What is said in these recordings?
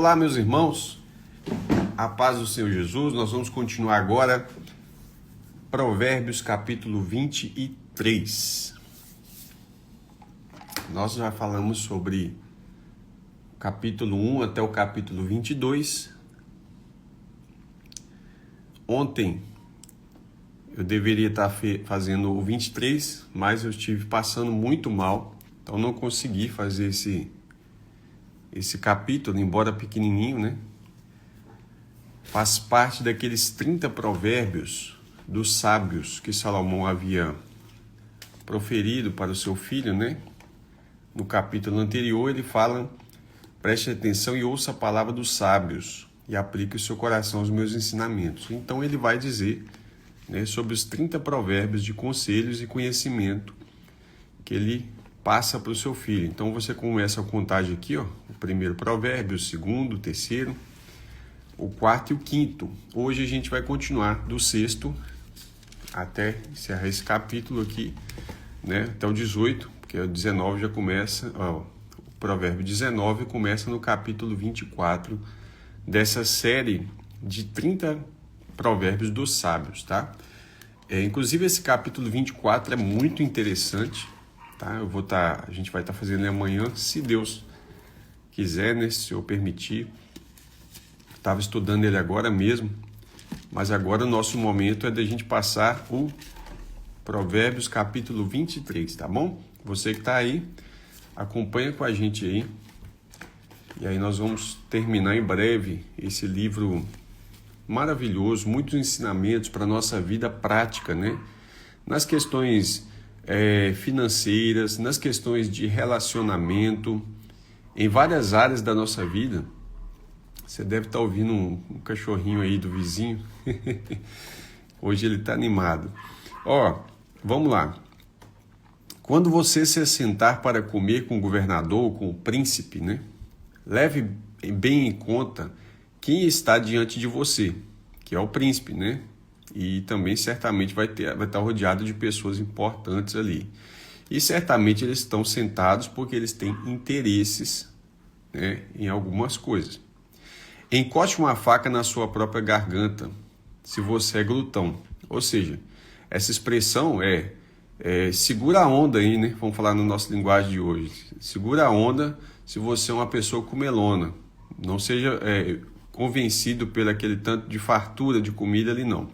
Olá, meus irmãos, a paz do Senhor Jesus. Nós vamos continuar agora, Provérbios capítulo 23. Nós já falamos sobre o capítulo 1 até o capítulo 22. Ontem eu deveria estar fazendo o 23, mas eu estive passando muito mal, então não consegui fazer esse capítulo, embora pequenininho, né? Faz parte daqueles 30 provérbios dos sábios que Salomão havia proferido para o seu filho, né? No capítulo anterior ele fala: preste atenção e ouça a palavra dos sábios e aplique o seu coração aos meus ensinamentos. Então ele vai dizer, né, sobre os 30 provérbios de conselhos e conhecimento que ele passa para o seu filho. Então você começa a contagem aqui, ó, o primeiro provérbio, o segundo, o terceiro, o quarto e o quinto. Hoje a gente vai continuar do sexto até encerrar esse capítulo aqui, né, até o 18, porque o 19 já começa, ó, o provérbio 19 começa no capítulo 24 dessa série de 30 provérbios dos sábios, tá? Inclusive esse capítulo 24 é muito interessante, tá? A gente vai estar fazendo ele amanhã, se Deus quiser, né? Se eu permitir. Estava estudando ele agora mesmo, mas agora o nosso momento é da gente passar o Provérbios capítulo 23, tá bom? Você que está aí, acompanha com a gente aí. E aí nós vamos terminar em breve esse livro maravilhoso, muitos ensinamentos para a nossa vida prática, né? Nas questões financeiras, nas questões de relacionamento, em várias áreas da nossa vida. Você deve estar ouvindo um cachorrinho aí do vizinho. Hoje ele está animado. Ó, vamos lá. Quando você se assentar para comer com o governador ou com o príncipe, né? Leve bem em conta quem está diante de você, que é o príncipe, né? E também certamente vai estar rodeado de pessoas importantes ali. E certamente eles estão sentados porque eles têm interesses, né, em algumas coisas. Encoste uma faca na sua própria garganta, se você é glutão. Ou seja, essa expressão segura a onda aí, né? Vamos falar na nossa linguagem de hoje. Segura a onda se você é uma pessoa comelona. Não seja convencido pelo aquele tanto de fartura de comida ali, não.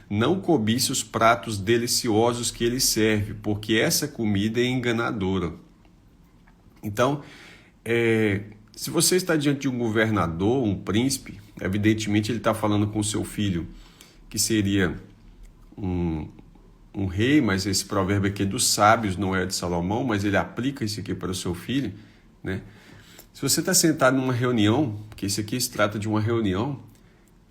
Não cobice os pratos deliciosos que ele serve, porque essa comida é enganadora. Então, se você está diante de um governador, um príncipe, evidentemente ele está falando com o seu filho, que seria um rei, mas esse provérbio aqui é dos sábios, não é de Salomão, mas ele aplica isso aqui para o seu filho, né? Se você está sentado numa reunião, porque isso aqui se trata de uma reunião,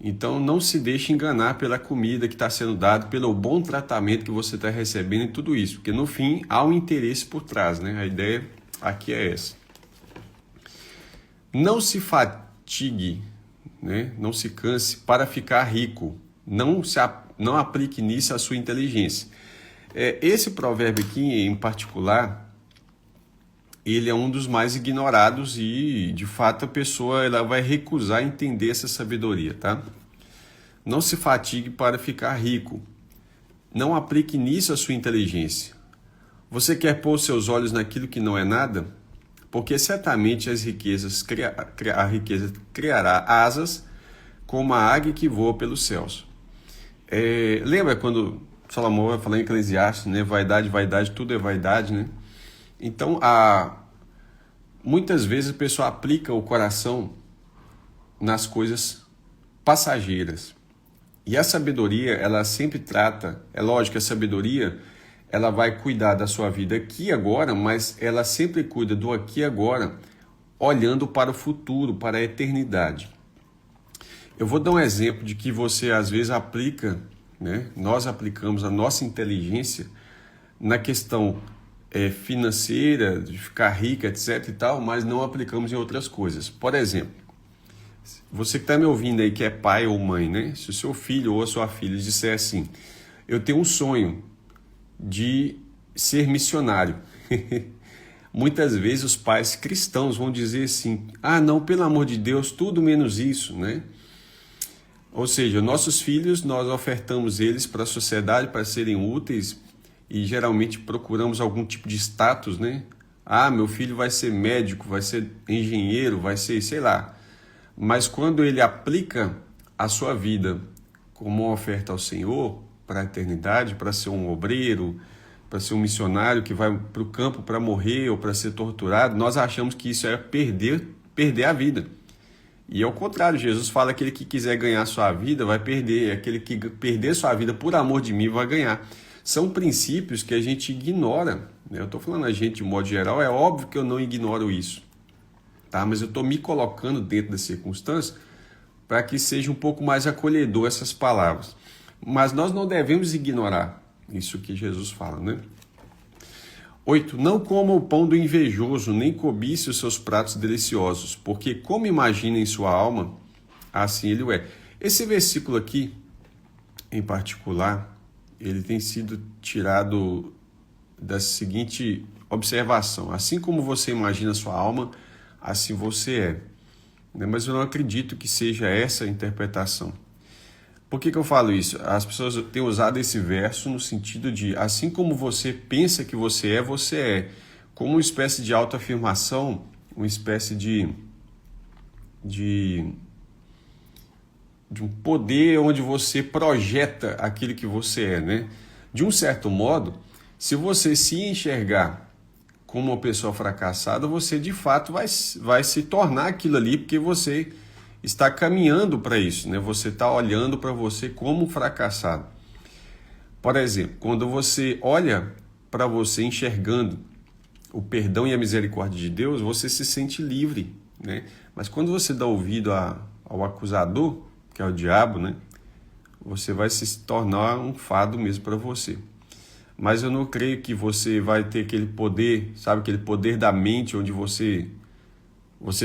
então não se deixe enganar pela comida que está sendo dada, pelo bom tratamento que você está recebendo e tudo isso, porque no fim há um interesse por trás, né? A ideia aqui é essa. Não se fatigue, né? Não se canse para ficar rico, não aplique nisso a sua inteligência. Esse provérbio aqui em particular, ele é um dos mais ignorados e, de fato, a pessoa ela vai recusar entender essa sabedoria, tá? Não se fatigue para ficar rico. Não aplique nisso a sua inteligência. Você quer pôr seus olhos naquilo que não é nada? Porque certamente a riqueza criará asas como a águia que voa pelos céus. Lembra quando Salomão vai falar em Eclesiastes, né? Vaidade, vaidade, tudo é vaidade, né? Então, muitas vezes a pessoa aplica o coração nas coisas passageiras. E a sabedoria, ela sempre trata, é lógico que a sabedoria, ela vai cuidar da sua vida aqui e agora, mas ela sempre cuida do aqui e agora, olhando para o futuro, para a eternidade. Eu vou dar um exemplo de que você às vezes aplica, né? Nós aplicamos a nossa inteligência na questão financeira, de ficar rica, etc e tal, mas não aplicamos em outras coisas. Por exemplo, você que está me ouvindo aí que é pai ou mãe, né? Se o seu filho ou a sua filha disser assim: eu tenho um sonho de ser missionário. muitas vezes os pais cristãos vão dizer assim, ah, não, pelo amor de Deus, tudo menos isso, né? Ou seja, nossos filhos, nós ofertamos eles para a sociedade para serem úteis e geralmente procuramos algum tipo de status, né? Ah, meu filho vai ser médico, vai ser engenheiro, vai ser, sei lá. Mas quando ele aplica a sua vida como uma oferta ao Senhor, para a eternidade, para ser um obreiro, para ser um missionário que vai para o campo para morrer ou para ser torturado, nós achamos que isso é perder a vida. E ao contrário, Jesus fala que aquele que quiser ganhar sua vida vai perder, aquele que perder sua vida por amor de mim vai ganhar. São princípios que a gente ignora, né? Eu estou falando a gente de modo geral, é óbvio que eu não ignoro isso, tá? Mas eu estou me colocando dentro das circunstâncias para que seja um pouco mais acolhedor essas palavras. Mas nós não devemos ignorar isso que Jesus fala, né? 8. Não coma o pão do invejoso, nem cobice os seus pratos deliciosos, porque como imagina em sua alma, assim ele o é. Esse versículo aqui, em particular, ele tem sido tirado da seguinte observação. Assim como você imagina a sua alma, assim você é. Mas eu não acredito que seja essa a interpretação. Por que eu falo isso? As pessoas têm usado esse verso no sentido de, assim como você pensa que você é, como uma espécie de autoafirmação, uma espécie de um poder onde você projeta aquilo que você é, né? De um certo modo, se você se enxergar como uma pessoa fracassada, você de fato vai se tornar aquilo ali, porque você está caminhando para isso, né? Você está olhando para você como um fracassado. Por exemplo, quando você olha para você enxergando o perdão e a misericórdia de Deus, você se sente livre, né? Mas quando você dá ouvido ao acusador, que é o diabo, né? Você vai se tornar um fado mesmo para você. Mas eu não creio que você vai ter aquele poder, sabe, aquele poder da mente onde você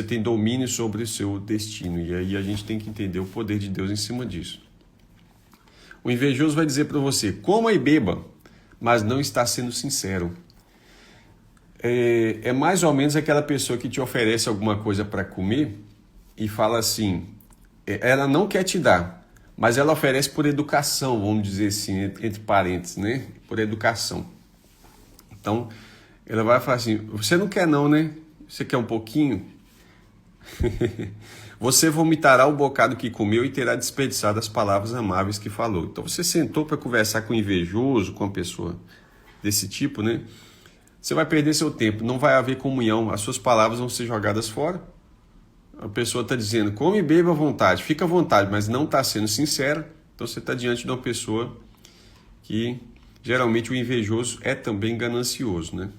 tem domínio sobre o seu destino. E aí a gente tem que entender o poder de Deus em cima disso. O invejoso vai dizer para você, coma e beba, mas não está sendo sincero. É mais ou menos aquela pessoa que te oferece alguma coisa para comer e fala assim, ela não quer te dar, mas ela oferece por educação, vamos dizer assim, entre parênteses, né? Por educação. Então, ela vai falar assim, você não quer não, né? Você quer um pouquinho? Você vomitará o bocado que comeu e terá desperdiçado as palavras amáveis que falou. Então você sentou para conversar com um invejoso, com uma pessoa desse tipo, né? Você vai perder seu tempo, não vai haver comunhão, as suas palavras vão ser jogadas fora. A pessoa está dizendo, come e beba à vontade, fica à vontade, mas não está sendo sincera. Então você está diante de uma pessoa que geralmente o invejoso é também ganancioso, né?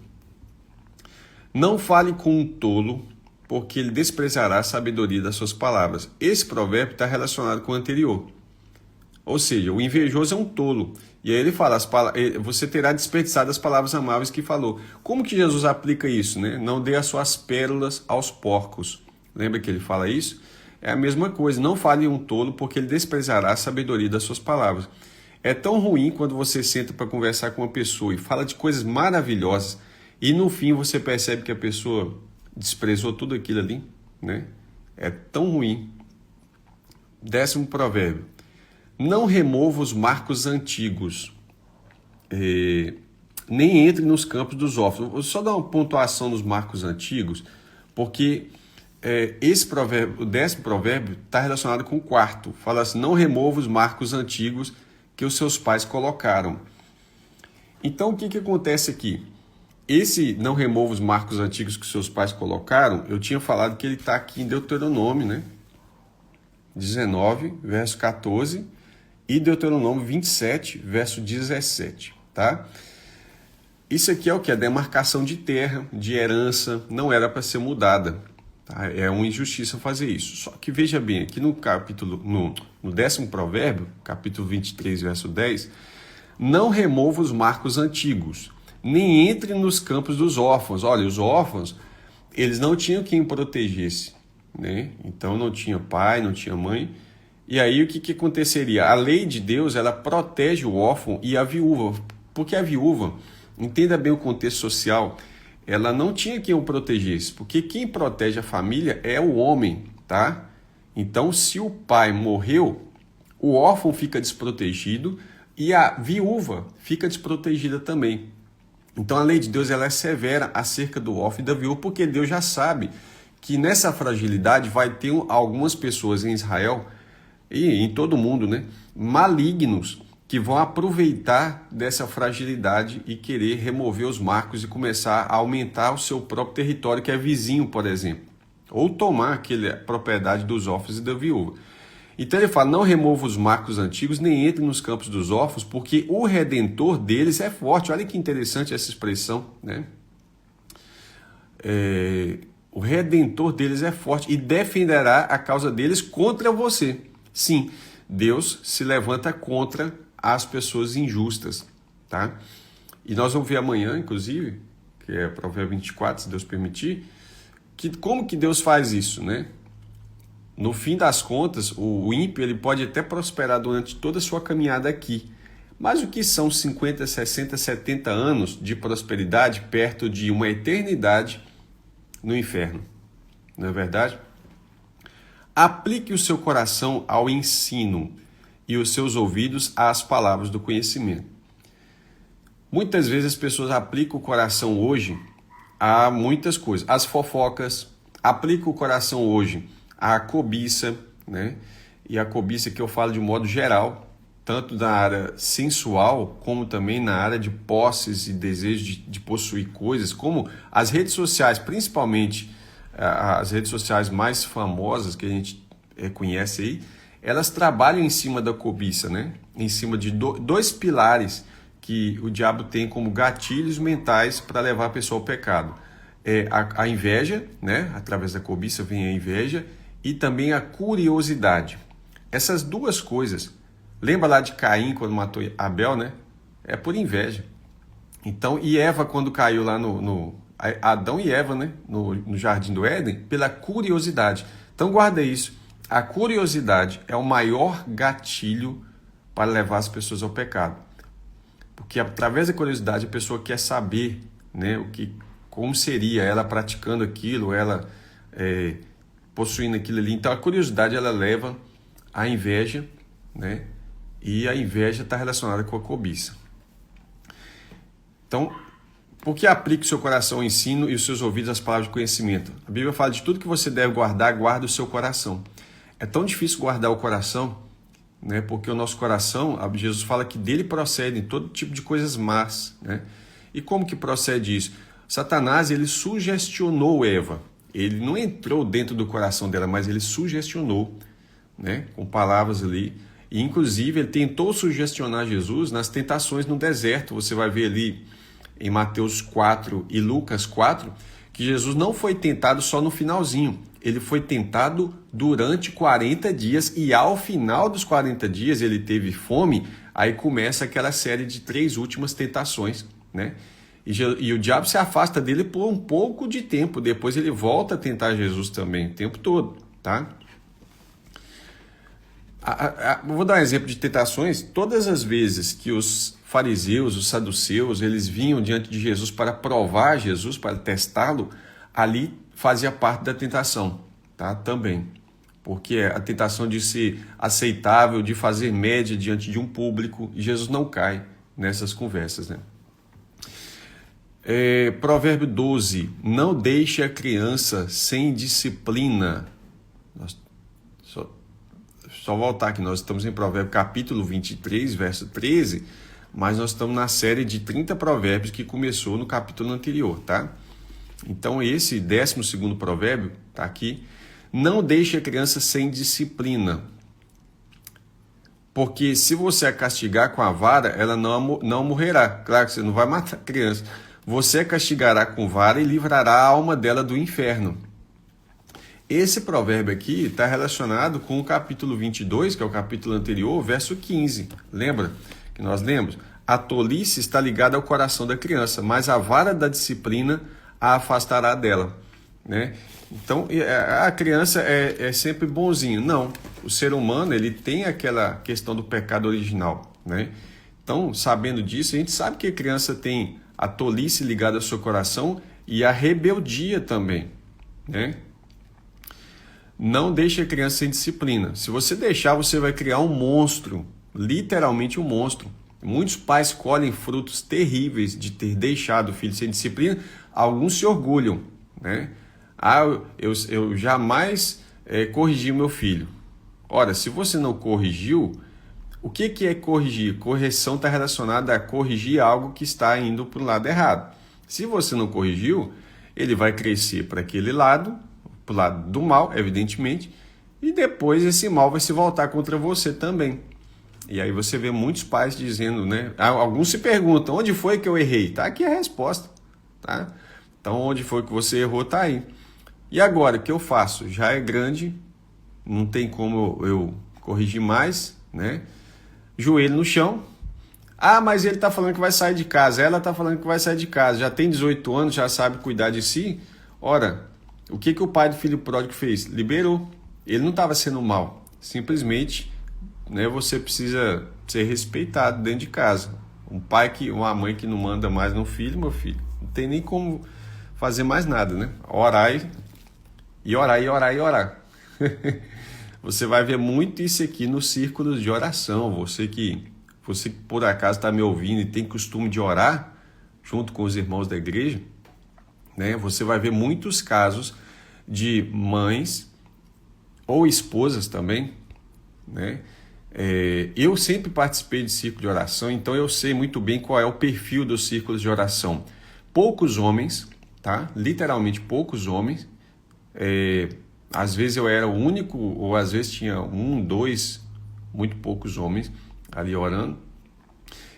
Não fale com um tolo, porque ele desprezará a sabedoria das suas palavras. Esse provérbio está relacionado com o anterior. Ou seja, o invejoso é um tolo. E aí ele fala, você terá desperdiçado as palavras amáveis que falou. Como que Jesus aplica isso, né? Não dê as suas pérolas aos porcos. Lembra que ele fala isso? É a mesma coisa. Não fale um tolo, porque ele desprezará a sabedoria das suas palavras. É tão ruim quando você senta para conversar com uma pessoa e fala de coisas maravilhosas e no fim você percebe que a pessoa desprezou tudo aquilo ali, né? É tão ruim. 10º provérbio. Não remova os marcos antigos, nem entre nos campos dos órfãos. Vou só dar uma pontuação nos marcos antigos, porque esse provérbio, o 10º provérbio está relacionado com o 4º. Fala assim, não remova os marcos antigos que os seus pais colocaram. Então o que acontece aqui? Esse não remova os marcos antigos que seus pais colocaram, eu tinha falado que ele está aqui em Deuteronômio, né? 19, verso 14, e Deuteronômio 27, verso 17, tá? Isso aqui é o que? A demarcação de terra, de herança, não era para ser mudada, tá? É uma injustiça fazer isso. Só que veja bem, aqui no 10º provérbio, capítulo 23, verso 10, não remova os marcos antigos, nem entre nos campos dos órfãos. Olha, os órfãos, eles não tinham quem protegesse, né? Então não tinha pai, não tinha mãe. E aí o que aconteceria? A lei de Deus, ela protege o órfão e a viúva. Porque a viúva, entenda bem o contexto social, ela não tinha quem o protegesse, porque quem protege a família é o homem, tá? Então, se o pai morreu, o órfão fica desprotegido e a viúva fica desprotegida também. Então, a lei de Deus ela é severa acerca do órfão e da viúva, porque Deus já sabe que nessa fragilidade vai ter algumas pessoas em Israel e em todo o mundo, né, malignos, que vão aproveitar dessa fragilidade e querer remover os marcos e começar a aumentar o seu próprio território, que é vizinho, por exemplo, ou tomar aquela propriedade dos órfãos e da viúva. Então ele fala, não remova os marcos antigos, nem entre nos campos dos órfãos, porque o Redentor deles é forte. Olha que interessante essa expressão, né? O Redentor deles é forte e defenderá a causa deles contra você. Sim, Deus se levanta contra as pessoas injustas, tá? E nós vamos ver amanhã, inclusive, que é Provérbio 24, se Deus permitir, que como que Deus faz isso, né? No fim das contas, o ímpio ele pode até prosperar durante toda a sua caminhada aqui, mas o que são 50, 60, 70 anos de prosperidade perto de uma eternidade no inferno, não é verdade? Aplique o seu coração ao ensino e os seus ouvidos às palavras do conhecimento. Muitas vezes as pessoas aplicam o coração hoje a muitas coisas. As fofocas, aplicam o coração hoje à cobiça, né? E a cobiça que eu falo de modo geral, tanto na área sensual, como também na área de posses e desejo de possuir coisas, como as redes sociais, principalmente as redes sociais mais famosas que a gente conhece aí, elas trabalham em cima da cobiça, né? Em cima de dois pilares que o diabo tem como gatilhos mentais para levar a pessoa ao pecado. A inveja, né? Através da cobiça vem a inveja, e também a curiosidade. Essas duas coisas, lembra lá de Caim quando matou Abel, né? É por inveja. Então, e Eva quando caiu lá Adão e Eva, né? No Jardim do Éden, pela curiosidade. Então guarda isso. A curiosidade é o maior gatilho para levar as pessoas ao pecado. Porque através da curiosidade a pessoa quer saber, né, como seria ela praticando aquilo, ela possuindo aquilo ali. Então a curiosidade ela leva à inveja, né? E a inveja está relacionada com a cobiça. Então, por que aplique o seu coração ao ensino e os seus ouvidos às palavras de conhecimento? A Bíblia fala de tudo que você deve guardar, guarda o seu coração. É tão difícil guardar o coração, né? Porque o nosso coração, Jesus fala que dele procedem todo tipo de coisas más, né? E como que procede isso? Satanás, ele sugestionou Eva. Ele não entrou dentro do coração dela, mas ele sugestionou, né? Com palavras ali. E, inclusive, ele tentou sugestionar Jesus nas tentações no deserto. Você vai ver ali em Mateus 4 e Lucas 4, que Jesus não foi tentado só no finalzinho. Ele foi tentado durante 40 dias e ao final dos 40 dias ele teve fome. Aí começa aquela série de 3 últimas tentações, né? E o diabo se afasta dele por um pouco de tempo. Depois ele volta a tentar Jesus também, o tempo todo, tá? Vou dar um exemplo de tentações. Todas as vezes que os fariseus, os saduceus, eles vinham diante de Jesus para provar Jesus, para testá-lo, ali fazia parte da tentação, tá? Também. Porque a tentação de ser aceitável, de fazer média diante de um público, e Jesus não cai nessas conversas, né? Provérbio 12, não deixe a criança sem disciplina. Só voltar aqui, nós estamos em Provérbio capítulo 23, verso 13, mas nós estamos na série de 30 provérbios que começou no capítulo anterior, tá? Então esse 12º provérbio está aqui, não deixe a criança sem disciplina, porque se você a castigar com a vara, ela não morrerá. Claro que você não vai matar a criança. Você a castigará com vara e livrará a alma dela do inferno. Esse provérbio aqui está relacionado com o capítulo 22, que é o capítulo anterior, verso 15. Lembra que nós lemos? A tolice está ligada ao coração da criança, mas a vara da disciplina a afastará dela, né? Então, a criança é sempre bonzinho. Não, o ser humano ele tem aquela questão do pecado original, né? Então, sabendo disso, a gente sabe que a criança tem a tolice ligada ao seu coração e a rebeldia também, né? Não deixe a criança sem disciplina. Se você deixar, você vai criar um monstro, literalmente um monstro. Muitos pais colhem frutos terríveis de ter deixado o filho sem disciplina. Alguns se orgulham, né? Eu jamais corrigi meu filho. Ora, se você não corrigiu, o que é corrigir? Correção está relacionada a corrigir algo que está indo para o lado errado. Se você não corrigiu, ele vai crescer para aquele lado, para o lado do mal, evidentemente, e depois esse mal vai se voltar contra você também. E aí você vê muitos pais dizendo, né? Alguns se perguntam, onde foi que eu errei? Tá aqui a resposta, tá? Então, onde foi que você errou, tá aí. E agora, o que eu faço? Já é grande, não tem como eu corrigir mais, né? Joelho no chão. Ah, mas ele tá falando que vai sair de casa, ela tá falando que vai sair de casa, já tem 18 anos, já sabe cuidar de si. Ora, o que o pai do filho pródigo fez? Liberou. Ele não estava sendo mal, simplesmente, né, você precisa ser respeitado dentro de casa. Uma mãe que não manda mais no filho, meu filho, não tem nem como fazer mais nada, né? Orar e orar e orar e orar. Você vai ver muito isso aqui nos círculos de oração. Você que por acaso está me ouvindo e tem costume de orar junto com os irmãos da igreja, né? Você vai ver muitos casos de mães ou esposas também, né? Eu sempre participei de círculo de oração, então eu sei muito bem qual é o perfil dos círculos de oração. Poucos homens, tá? Literalmente poucos homens. Às vezes eu era o único, ou às vezes tinha 1, 2, muito poucos homens ali orando.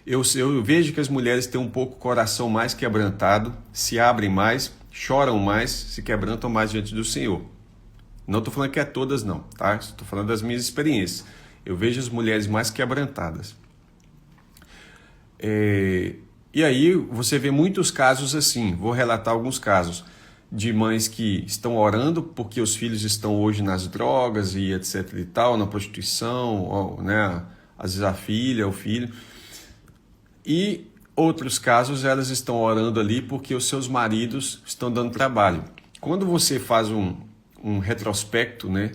Eu vejo que as mulheres têm um pouco o coração mais quebrantado, se abrem mais, choram mais, se quebrantam mais diante do Senhor. Não estou falando que é todas não, tá? Estou falando das minhas experiências. Eu vejo as mulheres mais quebrantadas. E aí você vê muitos casos assim, vou relatar alguns casos de mães que estão orando porque os filhos estão hoje nas drogas e etc e tal, na prostituição, né? Às vezes a filha, o filho. E outros casos elas estão orando ali porque os seus maridos estão dando trabalho. Quando você faz um retrospecto, né?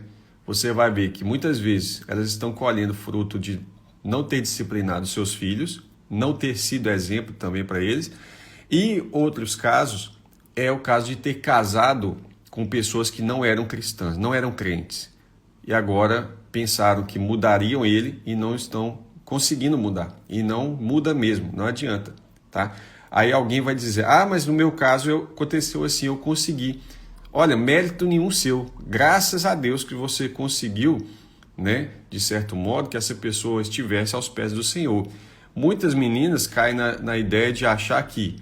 Você vai ver que muitas vezes elas estão colhendo fruto de não ter disciplinado seus filhos, não ter sido exemplo também para eles. E outros casos é o caso de ter casado com pessoas que não eram cristãs, não eram crentes. E agora pensaram que mudariam ele e não estão conseguindo mudar. E não muda mesmo, não adianta, tá? Aí alguém vai dizer, mas no meu caso aconteceu assim, eu consegui. Olha, mérito nenhum seu. Graças a Deus que você conseguiu, né, de certo modo, que essa pessoa estivesse aos pés do Senhor. Muitas meninas caem na ideia de achar que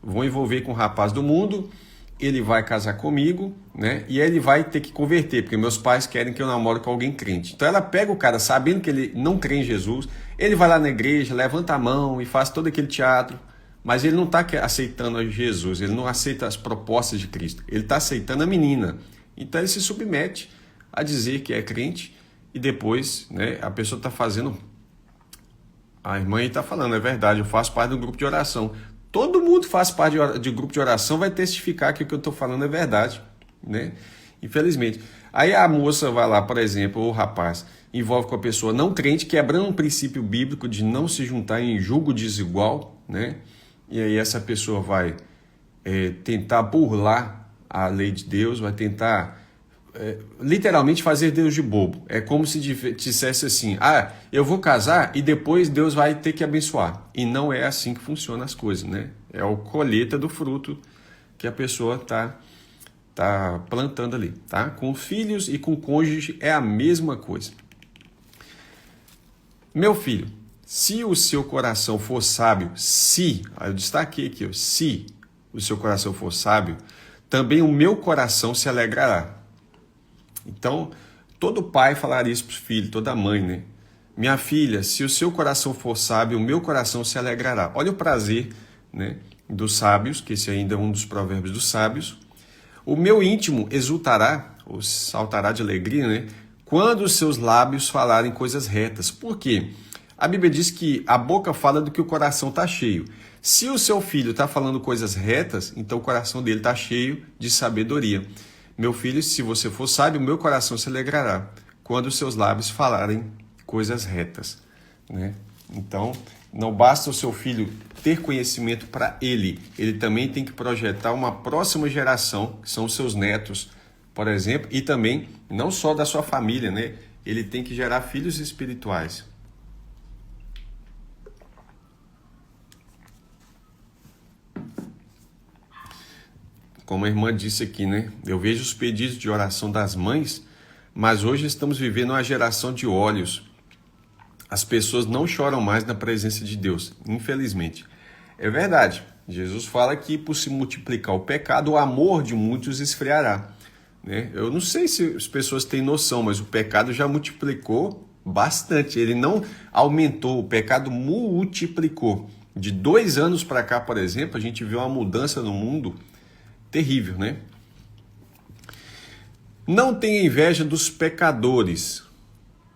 vou envolver com um rapaz do mundo, ele vai casar comigo, né? E ele vai ter que converter, porque meus pais querem que eu namore com alguém crente. Então ela pega o cara sabendo que ele não crê em Jesus, ele vai lá na igreja, levanta a mão e faz todo aquele teatro, mas ele não está aceitando a Jesus, ele não aceita as propostas de Cristo, ele está aceitando a menina. Então ele se submete a dizer que é crente e depois, né, a pessoa está fazendo... A irmã está falando, é verdade, eu faço parte do grupo de oração. Todo mundo faz parte de grupo de oração, vai testificar que o que eu estou falando é verdade, né? Infelizmente. Aí a moça vai lá, por exemplo, ou o rapaz, envolve com a pessoa não crente, quebrando um princípio bíblico de não se juntar em julgo desigual, né? E aí essa pessoa vai tentar burlar a lei de Deus, vai tentar literalmente fazer Deus de bobo. É como se dissesse assim, eu vou casar e depois Deus vai ter que abençoar. E não é assim que funcionam as coisas, né? É a colheita do fruto que a pessoa tá plantando ali, tá? Com filhos e com cônjuge é a mesma coisa. Meu filho, se o seu coração for sábio, eu destaquei aqui, se o seu coração for sábio, também o meu coração se alegrará. Então, todo pai falaria isso para os filhos, toda mãe, né? Minha filha, se o seu coração for sábio, o meu coração se alegrará. Olha o prazer, né, dos sábios, que esse ainda é um dos provérbios dos sábios. O meu íntimo exultará, ou saltará de alegria, né, quando os seus lábios falarem coisas retas. Por quê? A Bíblia diz que a boca fala do que o coração está cheio. Se o seu filho está falando coisas retas, então o coração dele está cheio de sabedoria. Meu filho, se você for sábio, meu coração se alegrará quando os seus lábios falarem coisas retas, né? Então, não basta o seu filho ter conhecimento para ele também tem que projetar uma próxima geração, que são os seus netos, por exemplo, e também não só da sua família, né? Ele tem que gerar filhos espirituais. Como a irmã disse aqui, né? Eu vejo os pedidos de oração das mães, mas hoje estamos vivendo uma geração de óleos. As pessoas não choram mais na presença de Deus, infelizmente. É verdade. Jesus fala que por se multiplicar o pecado, o amor de muitos esfriará, né? Eu não sei se as pessoas têm noção, mas o pecado já multiplicou bastante. Ele não aumentou, o pecado multiplicou. De 2 anos para cá, por exemplo, a gente vê uma mudança no mundo terrível, né? Não tenha inveja dos pecadores.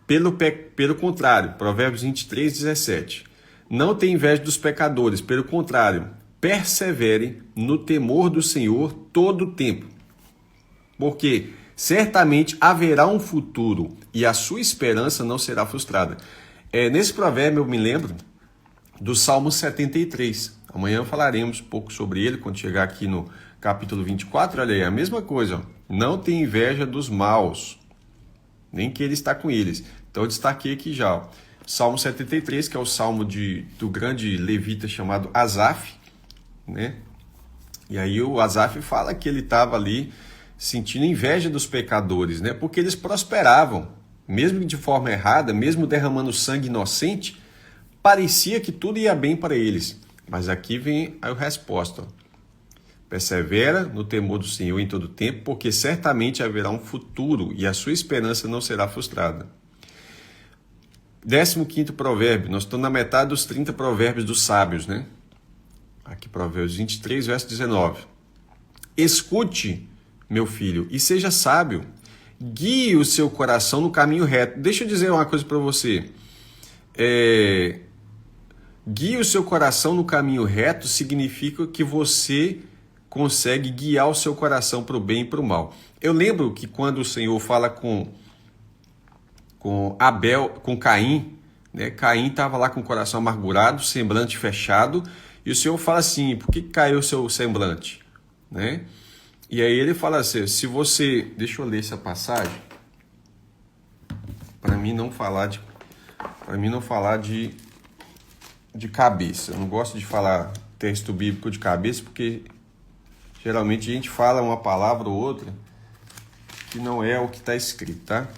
Pelo contrário, Provérbios 23, 17. Não tenha inveja dos pecadores, pelo contrário, persevere no temor do Senhor todo o tempo. Porque certamente haverá um futuro e a sua esperança não será frustrada. Nesse provérbio eu me lembro do Salmo 73. Amanhã falaremos um pouco sobre ele quando chegar aqui no capítulo 24. Olha aí, a mesma coisa. Ó. Não tem inveja dos maus, nem que ele está com eles. Então eu destaquei aqui já. Ó. Salmo 73, que é o salmo do grande levita chamado Asaf, né? E aí o Asaf fala que ele estava ali sentindo inveja dos pecadores, né? Porque eles prosperavam, mesmo de forma errada, mesmo derramando sangue inocente, parecia que tudo ia bem para eles. Mas aqui vem a resposta. Ó. Persevera no temor do Senhor em todo tempo, porque certamente haverá um futuro e a sua esperança não será frustrada. 15º provérbio, nós estamos na metade dos 30 provérbios dos sábios, né? Aqui, Provérbios 23, verso 19. Escute, meu filho, e seja sábio. Guie o seu coração no caminho reto. Deixa eu dizer uma coisa para você. Guie o seu coração no caminho reto significa que você consegue guiar o seu coração para o bem e para o mal. Eu lembro que quando o Senhor fala com Caim, né? Caim estava lá com o coração amargurado, semblante fechado, e o Senhor fala assim, por que caiu o seu semblante? Né? E aí ele fala assim, se você... Deixa eu ler essa passagem, para mim não falar de cabeça. Eu não gosto de falar texto bíblico de cabeça, porque geralmente a gente fala uma palavra ou outra que não é o que está escrito, tá?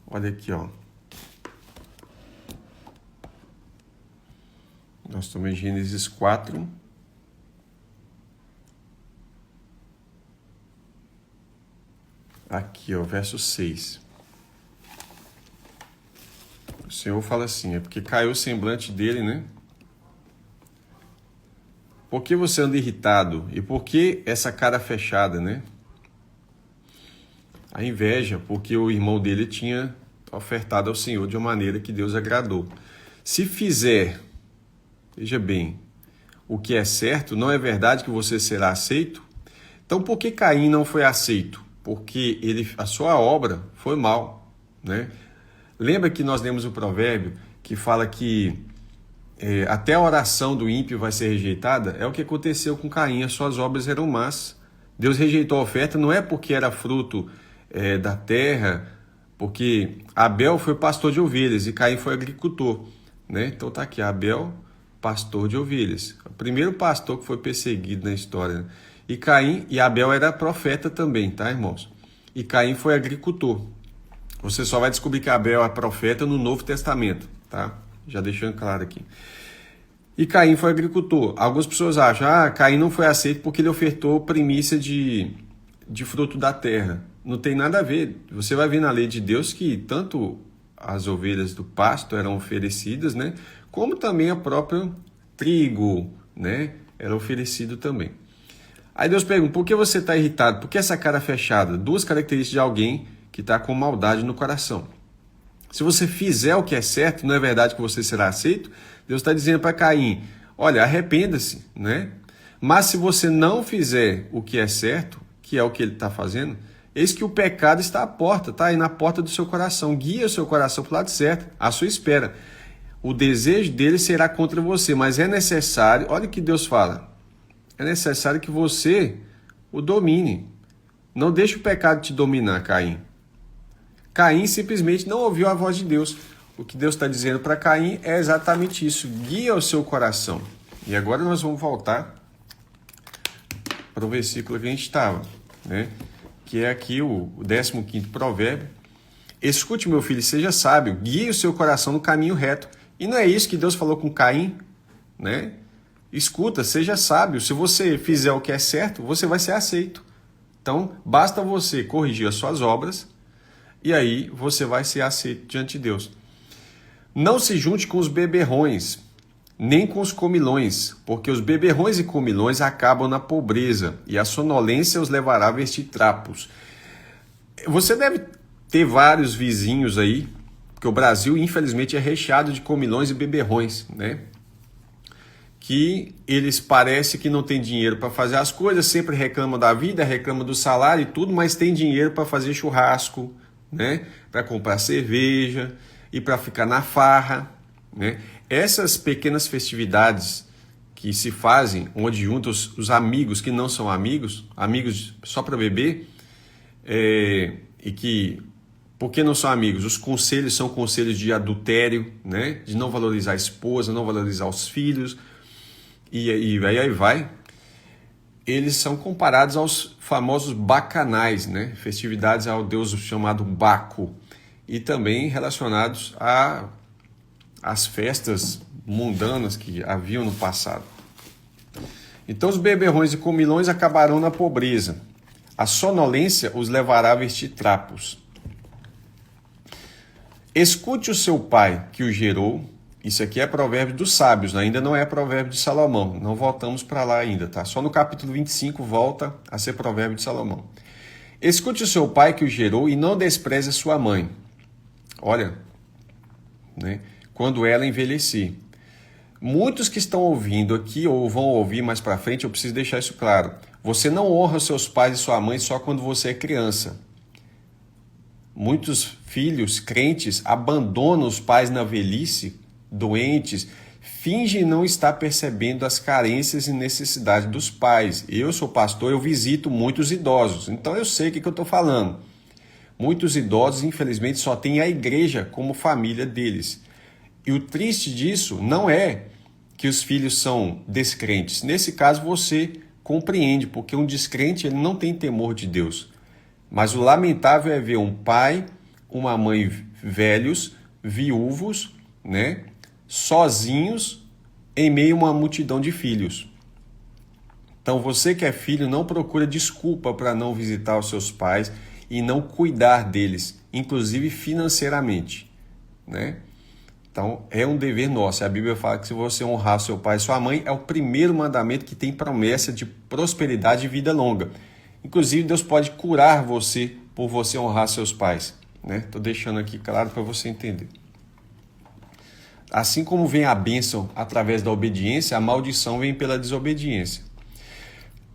Olha aqui, ó. Nós estamos em Gênesis 4. Aqui, ó, verso 6. O Senhor fala assim, é porque caiu o semblante dele, né? Por que você anda irritado? E por que essa cara fechada, né? A inveja, porque o irmão dele tinha ofertado ao Senhor de uma maneira que Deus agradou. Se fizer, veja bem, o que é certo, não é verdade que você será aceito? Então, por que Caim não foi aceito? Porque a sua obra foi mal, né? Lembra que nós lemos o provérbio que fala que até a oração do ímpio vai ser rejeitada? É o que aconteceu com Caim, as suas obras eram más. Deus rejeitou a oferta, não é porque era fruto da terra, porque Abel foi pastor de ovelhas e Caim foi agricultor, né? Então tá aqui, Abel, pastor de ovelhas, o primeiro pastor que foi perseguido na história, né? E Abel era profeta também, tá, irmãos? E Caim foi agricultor. Você só vai descobrir que Abel é profeta no Novo Testamento, tá? Já deixando claro aqui. E Caim foi agricultor. Algumas pessoas acham, Caim não foi aceito porque ele ofertou primícia de fruto da terra. Não tem nada a ver. Você vai ver na lei de Deus que tanto as ovelhas do pasto eram oferecidas, né? Como também a própria trigo, né? Era oferecido também. Aí Deus pergunta, por que você está irritado? Por que essa cara fechada? 2 características de alguém que está com maldade no coração. Se você fizer o que é certo, não é verdade que você será aceito? Deus está dizendo para Caim, olha, arrependa-se, né? Mas se você não fizer o que é certo, que é o que ele está fazendo, eis que o pecado está à porta, está aí na porta do seu coração. Guia o seu coração para o lado certo, à sua espera. O desejo dele será contra você, mas é necessário, olha o que Deus fala, é necessário que você o domine. Não deixe o pecado te dominar, Caim. Caim simplesmente não ouviu a voz de Deus. O que Deus está dizendo para Caim é exatamente isso. Guia o seu coração. E agora nós vamos voltar para o versículo que a gente estava, né? Que é aqui o 15º provérbio. Escute, meu filho, seja sábio, guie o seu coração no caminho reto. E não é isso que Deus falou com Caim, né? Escuta, seja sábio. Se você fizer o que é certo, você vai ser aceito. Então, basta você corrigir as suas obras e aí você vai ser aceito diante de Deus. Não se junte com os beberrões, nem com os comilões, porque os beberrões e comilões acabam na pobreza, e a sonolência os levará a vestir trapos. Você deve ter vários vizinhos aí, porque o Brasil, infelizmente, é recheado de comilões e beberrões, né? Que eles parecem que não têm dinheiro para fazer as coisas, sempre reclamam da vida, reclamam do salário e tudo, mas tem dinheiro para fazer churrasco, né? Para comprar cerveja e para ficar na farra, né? Essas pequenas festividades que se fazem, onde juntam os amigos que não são amigos, amigos só para beber, e que, porque não são amigos, os conselhos são conselhos de adultério, né? De não valorizar a esposa, não valorizar os filhos, e aí vai. Eles são comparados aos famosos bacanais, né? Festividades ao deus chamado Baco, e também relacionados às festas mundanas que haviam no passado. Então os beberrões e comilões acabarão na pobreza. A sonolência os levará a vestir trapos. Escute o seu pai que o gerou. Isso aqui é provérbio dos sábios, ainda não é provérbio de Salomão. Não voltamos para lá ainda, tá? Só no capítulo 25 volta a ser provérbio de Salomão. Escute o seu pai que o gerou e não despreze a sua mãe. Olha, né? Quando ela envelhecer. Muitos que estão ouvindo aqui ou vão ouvir mais para frente, eu preciso deixar isso claro. Você não honra seus pais e sua mãe só quando você é criança. Muitos filhos crentes abandonam os pais na velhice, doentes, fingem não estar percebendo as carências e necessidades dos pais. Eu sou pastor, eu visito muitos idosos, então eu sei o que eu estou falando. Muitos idosos, infelizmente, só têm a igreja como família deles. E o triste disso não é que os filhos são descrentes. Nesse caso, você compreende, porque um descrente ele não tem temor de Deus. Mas o lamentável é ver um pai, uma mãe velhos, viúvos, né, sozinhos em meio a uma multidão de filhos. Então você que é filho não procura desculpa para não visitar os seus pais e não cuidar deles, inclusive financeiramente, né? Então é um dever nosso. A Bíblia fala que se você honrar seu pai e sua mãe, é o primeiro mandamento que tem promessa de prosperidade e vida longa. Inclusive Deus pode curar você por você honrar seus pais, né? Estou deixando aqui claro para você entender. Assim como vem a bênção através da obediência, a maldição vem pela desobediência.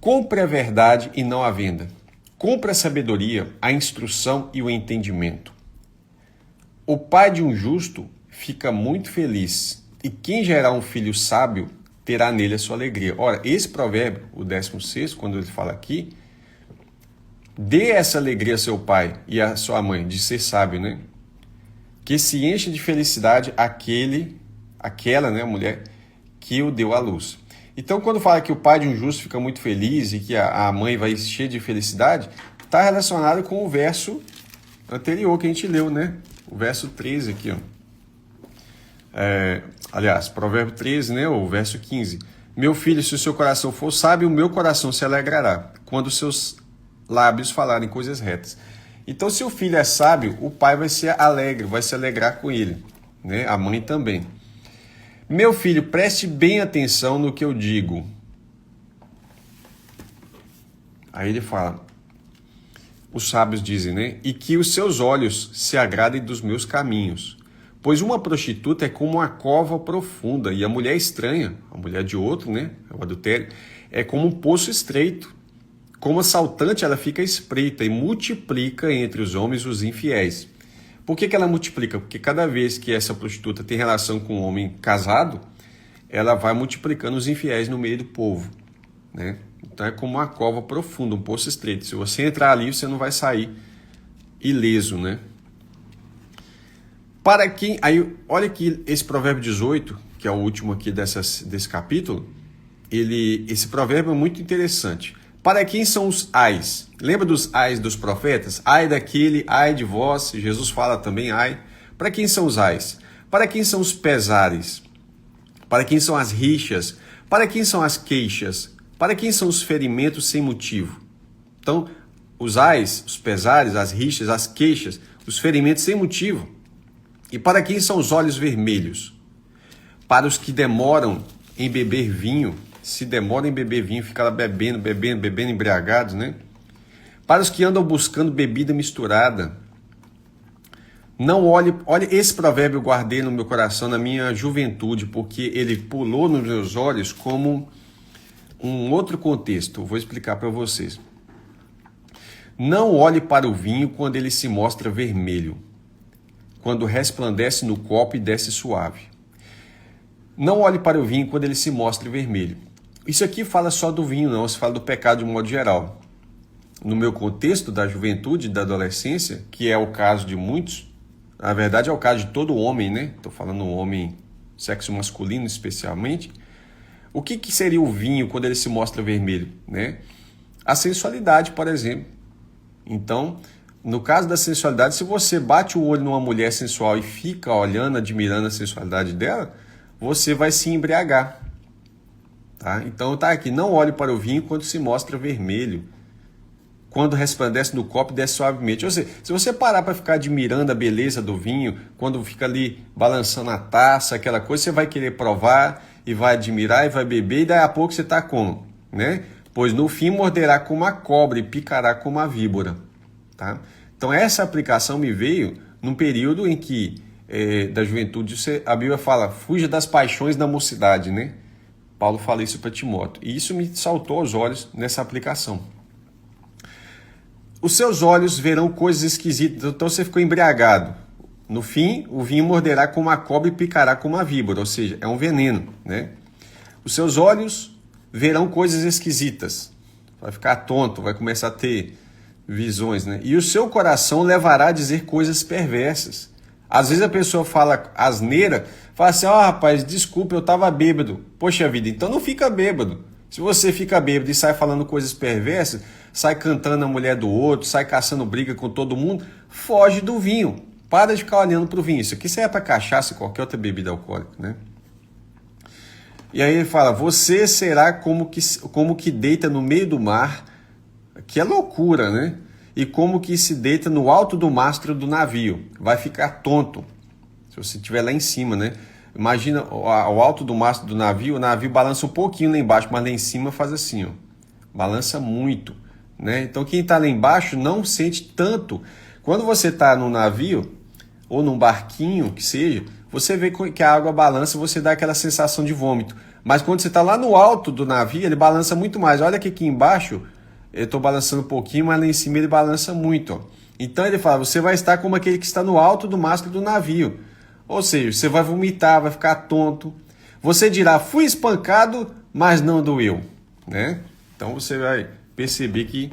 Compre a verdade e não a venda. Compre a sabedoria, a instrução e o entendimento. O pai de um justo fica muito feliz, e quem gerar um filho sábio terá nele a sua alegria. Ora, esse provérbio, o 16º, quando ele fala aqui, dê essa alegria a seu pai e a sua mãe, de ser sábio, né? Que se enche de felicidade aquela, né, mulher que o deu à luz. Então, quando fala que o pai de um justo fica muito feliz e que a mãe vai cheia de felicidade, está relacionado com o verso anterior que a gente leu, né? O verso 13 aqui, ó. Aliás, provérbio 13, né? O verso 15. Meu filho, se o seu coração for sábio, o meu coração se alegrará, quando os seus lábios falarem coisas retas. Então, se o filho é sábio, o pai vai ser alegre, vai se alegrar com ele, né? A mãe também. Meu filho, preste bem atenção no que eu digo. Aí ele fala, os sábios dizem, né? E que os seus olhos se agradem dos meus caminhos. Pois uma prostituta é como uma cova profunda, e a mulher estranha, a mulher de outro, né? O adultério, é como um poço estreito. Como assaltante, ela fica espreita e multiplica entre os homens os infiéis. Por que ela multiplica? Porque cada vez que essa prostituta tem relação com um homem casado, ela vai multiplicando os infiéis no meio do povo, né? Então é como uma cova profunda, um poço estreito. Se você entrar ali, você não vai sair ileso, né? Para quem... Aí, olha aqui esse provérbio 18, que é o último aqui desse capítulo. Esse provérbio é muito interessante. Para quem são os ais? Lembra dos ais dos profetas? Ai daquele, ai de vós. Jesus fala também ai. Para quem são os ais? Para quem são os pesares? Para quem são as rixas? Para quem são as queixas? Para quem são os ferimentos sem motivo? Então, os ais, os pesares, as rixas, as queixas, os ferimentos sem motivo. E para quem são os olhos vermelhos? Para os que demoram em beber vinho, se demoram em beber vinho, fica lá bebendo, embriagados, né? Para os que andam buscando bebida misturada. Não olhe esse provérbio eu guardei no meu coração na minha juventude, porque ele pulou nos meus olhos como um outro contexto. Eu vou explicar para vocês. Não olhe para o vinho quando ele se mostra vermelho, quando resplandece no copo e desce suave. Não olhe para o vinho quando ele se mostra vermelho. Isso aqui fala só do vinho, não. Se fala do pecado de um modo geral. No meu contexto da juventude, da adolescência, que é o caso de muitos, na verdade é o caso de todo homem, né? Estou falando um homem, sexo masculino especialmente. O que seria o vinho quando ele se mostra vermelho, né? A sensualidade, por exemplo. Então, no caso da sensualidade, se você bate o olho numa mulher sensual e fica olhando, admirando a sensualidade dela, você vai se embriagar. Tá? Então tá aqui, não olhe para o vinho quando se mostra vermelho, quando resplandece no copo e desce suavemente. Ou seja, se você parar para ficar admirando a beleza do vinho, quando fica ali balançando a taça, aquela coisa, você vai querer provar e vai admirar e vai beber, e daí a pouco você está como? Né? Pois no fim morderá como a cobra e picará como a víbora. Tá? Então essa aplicação me veio num período em que, da juventude, a Bíblia fala, fuja das paixões da mocidade, né? Paulo fala isso para Timóteo. E isso me saltou aos olhos nessa aplicação. Os seus olhos verão coisas esquisitas, então você ficou embriagado. No fim, o vinho morderá como a cobra e picará como a víbora, ou seja, é um veneno, né? Os seus olhos verão coisas esquisitas. Vai ficar tonto, vai começar a ter visões, né? E o seu coração levará a dizer coisas perversas. Às vezes a pessoa fala asneira, fala assim, rapaz, desculpa, eu estava bêbado. Poxa vida, então não fica bêbado. Se você fica bêbado e sai falando coisas perversas, sai cantando a mulher do outro, sai caçando briga com todo mundo, foge do vinho. Para de ficar olhando para o vinho. Isso aqui serve para cachaça e qualquer outra bebida alcoólica, né? E aí ele fala, você será como que deita no meio do mar, que é loucura, né? E como que se deita no alto do mastro do navio. Vai ficar tonto, se você estiver lá em cima, né? Imagina o alto do mastro do navio, o navio balança um pouquinho lá embaixo, mas lá em cima faz assim, ó. Balança muito, né? Então quem está lá embaixo não sente tanto. Quando você está no navio, ou num barquinho, que seja, você vê que a água balança e você dá aquela sensação de vômito. Mas quando você está lá no alto do navio, ele balança muito mais. Olha que aqui embaixo, eu estou balançando um pouquinho, mas lá em cima ele balança muito. Ó. Então ele fala, você vai estar como aquele que está no alto do mastro do navio. Ou seja, você vai vomitar, vai ficar tonto. Você dirá, fui espancado, mas não doeu. Né? Então você vai perceber que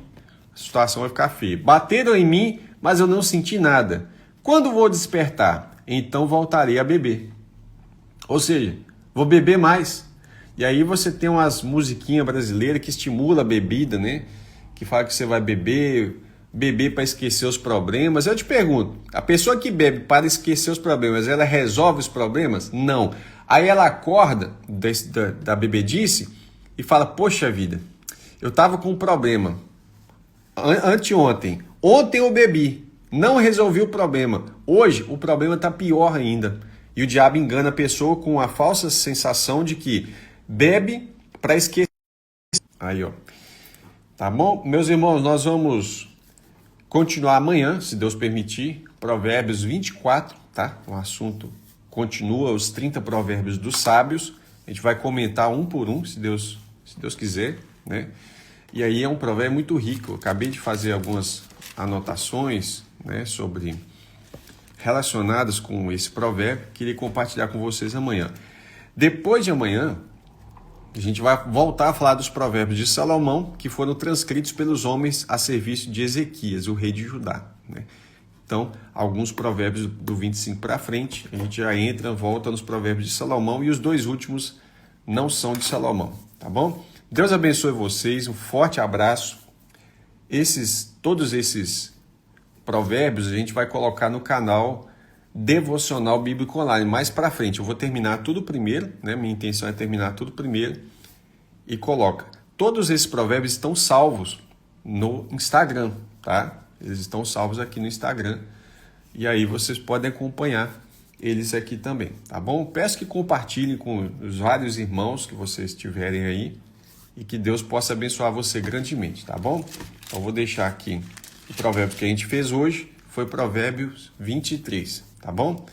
a situação vai ficar feia. Bateram em mim, mas eu não senti nada. Quando vou despertar? Então voltarei a beber. Ou seja, vou beber mais. E aí você tem umas musiquinhas brasileiras que estimulam a bebida, né? Que fala que você vai beber para esquecer os problemas. Eu te pergunto, a pessoa que bebe para esquecer os problemas, ela resolve os problemas? Não. Aí ela acorda da bebedice e fala, poxa vida, eu estava com um problema anteontem. Ontem eu bebi. Não resolvi o problema. Hoje o problema está pior ainda. E o diabo engana a pessoa com a falsa sensação de que bebe para esquecer. Aí, ó. Tá bom? Meus irmãos, nós vamos continuar amanhã, se Deus permitir, Provérbios 24, tá? O assunto continua, os 30 provérbios dos sábios. A gente vai comentar um por um, se Deus quiser, né? E aí é um provérbio muito rico. Eu acabei de fazer algumas anotações, né, relacionadas com esse provérbio. Queria compartilhar com vocês amanhã. Depois de amanhã, a gente vai voltar a falar dos provérbios de Salomão, que foram transcritos pelos homens a serviço de Ezequias, o rei de Judá, né? Então, alguns provérbios do 25 para frente, a gente já volta nos provérbios de Salomão, e os 2 últimos não são de Salomão, tá bom? Deus abençoe vocês, um forte abraço. Todos esses provérbios a gente vai colocar no canal Devocional Bíblico Online. Mais para frente, eu vou terminar tudo primeiro, né? Minha intenção é terminar tudo primeiro e coloca. Todos esses provérbios estão salvos no Instagram, tá? Eles estão salvos aqui no Instagram e aí vocês podem acompanhar eles aqui também, tá bom? Peço que compartilhem com os vários irmãos que vocês tiverem aí e que Deus possa abençoar você grandemente, tá bom? Então vou deixar aqui o provérbio que a gente fez hoje, foi Provérbios 23, tá bom?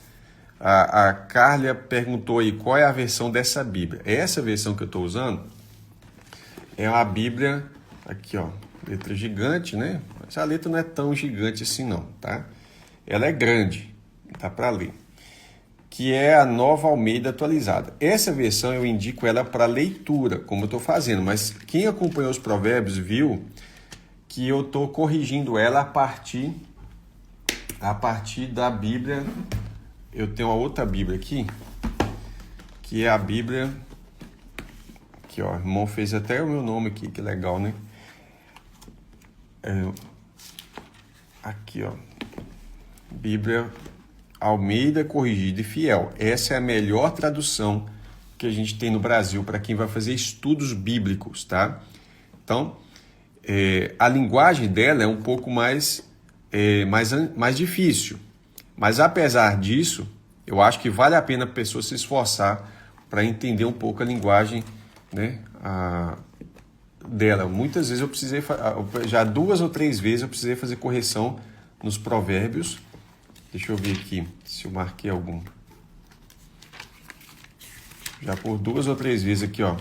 A Carlia perguntou aí qual é a versão dessa Bíblia. Essa versão que eu estou usando é uma Bíblia, aqui ó, letra gigante, né? Mas a letra não é tão gigante assim não, tá? Ela é grande, dá para ler. Que é a Nova Almeida atualizada. Essa versão eu indico ela para leitura, como eu estou fazendo, mas quem acompanhou os provérbios viu que eu estou corrigindo ela a partir da Bíblia. Eu tenho uma outra Bíblia aqui, que é a Bíblia, aqui ó, o irmão fez até o meu nome aqui, que legal, né? Aqui ó, Bíblia Almeida Corrigida e Fiel. Essa é a melhor tradução que a gente tem no Brasil para quem vai fazer estudos bíblicos, tá? Então, a linguagem dela é um pouco mais difícil, mas apesar disso, eu acho que vale a pena a pessoa se esforçar para entender um pouco a linguagem, né, dela. Muitas vezes eu precisei, já 2 ou 3 vezes eu precisei fazer correção nos provérbios. Deixa eu ver aqui se eu marquei algum. Já por 2 ou 3 vezes aqui, ó,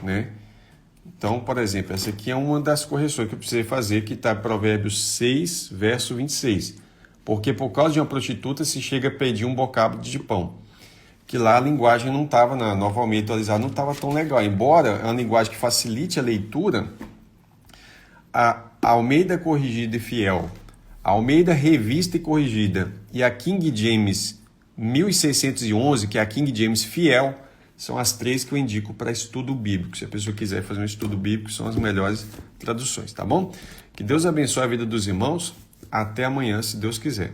né? Então, por exemplo, essa aqui é uma das correções que eu precisei fazer, que está em Provérbios 6, verso 26. Porque por causa de uma prostituta se chega a pedir um bocado de pão. Que lá a linguagem não estava, na Nova Almeida atualizada, não estava tão legal. Embora é uma linguagem que facilite a leitura, a Almeida Corrigida e Fiel, a Almeida Revista e Corrigida e a King James 1611, que é a King James Fiel, são as 3 que eu indico para estudo bíblico. Se a pessoa quiser fazer um estudo bíblico, são as melhores traduções, tá bom? Que Deus abençoe a vida dos irmãos. Até amanhã, se Deus quiser.